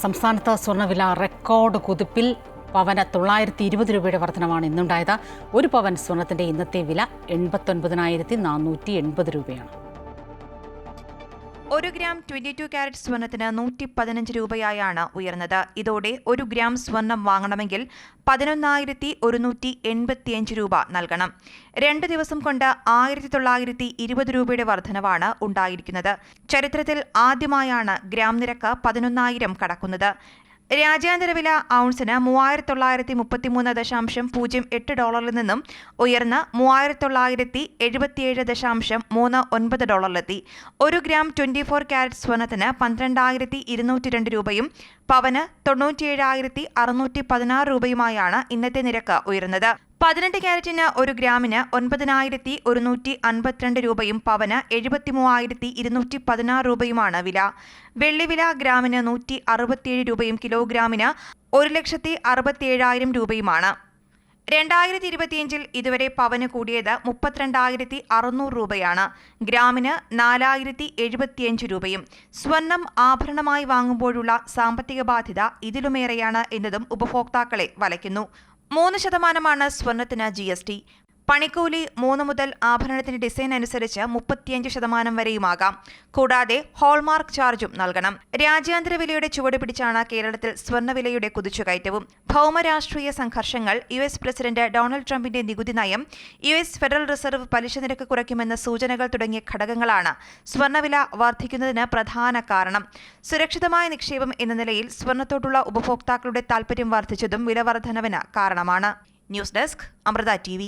സംസ്ഥാനത്ത് സ്വർണ്ണവില റെക്കോർഡ് കുതിപ്പിൽ. പവന് 920 രൂപയുടെ വർധനമാണ് ഇന്നുണ്ടായത്. ഒരു പവൻ സ്വർണത്തിന്റെ ഇന്നത്തെ വില 89,480 രൂപയാണ്. 1 ഗ്രാം 22 കാരറ്റ് സ്വർണത്തിന് 115 രൂപയായാണ് ഉയർന്നത്. ഇതോടെ 1 ഗ്രാം സ്വർണം വാങ്ങണമെങ്കിൽ 11,185 രൂപ നൽകണം. 2 ദിവസം കൊണ്ട് 1,920 രൂപയുടെ വർധനവാണ് ഉണ്ടായിരിക്കുന്നത്. ചരിത്രത്തിൽ ആദ്യമായാണ് ഗ്രാം നിരക്ക് 11,000 കടക്കുന്നത്. രാജ്യാന്തര വില ഔൺസിന് $3,933.08 നിന്നും ഉയർന്ന് $3,977.39 1 ഗ്രാം 24 കാരറ്റ് സ്വർണത്തിന് 12,202 രൂപയും പവന് 97,616 രൂപയുമായാണ് ഇന്നത്തെ നിരക്ക് ഉയർന്നത്. 18 കാരറ്റിന് 1 ഗ്രാമിന് 9,152 രൂപയും പവന് 73,216 രൂപയുമാണ് വില. വെള്ളിവില ഗ്രാമിന് 167 രൂപയും കിലോഗ്രാമിന് 1,67,000 രൂപയുമാണ്. 2025 ഇതുവരെ പവന് കൂടിയത് 32,600 രൂപയാണ്. ഗ്രാമിന് 4,075 രൂപയും. സ്വർണം ആഭരണമായി വാങ്ങുമ്പോഴുള്ള സാമ്പത്തിക ബാധ്യത ഇതിലുമേറെയാണ് എന്നതും ഉപഭോക്താക്കളെ വലയ്ക്കുന്നു. 3% സ്വർണത്തിന് GST. പണിക്കൂലി 3 മുതൽ ആഭരണത്തിന്റെ ഡിസൈൻ അനുസരിച്ച് 35% വരെയുമാകാം. കൂടാതെ ഹോൾമാർക്ക് ചാർജും നൽകണം. രാജ്യാന്തര വിലയുടെ ചുവട് പിടിച്ചാണ് കേരളത്തിൽ സ്വർണ്ണവിലയുടെ കുതിച്ചുകയറ്റവും. ഭൗമരാഷ്ട്രീയ സംഘർഷങ്ങൾ, US പ്രസിഡന്റ് ഡൊണാൾഡ് ട്രംപിന്റെ നികുതി നയം, US ഫെഡറൽ റിസർവ് പലിശ നിരക്ക് കുറയ്ക്കുമെന്ന സൂചനകൾ തുടങ്ങിയ ഘടകങ്ങളാണ് സ്വർണ്ണവില വർദ്ധിക്കുന്നതിന് പ്രധാന കാരണം. സുരക്ഷിതമായ നിക്ഷേപം എന്ന നിലയിൽ സ്വർണ്ണത്തോടുള്ള ഉപഭോക്താക്കളുടെ താൽപര്യം വർദ്ധിച്ചതും വില വർധനവിന് കാരണമാണ്. News desk, Amrita TV.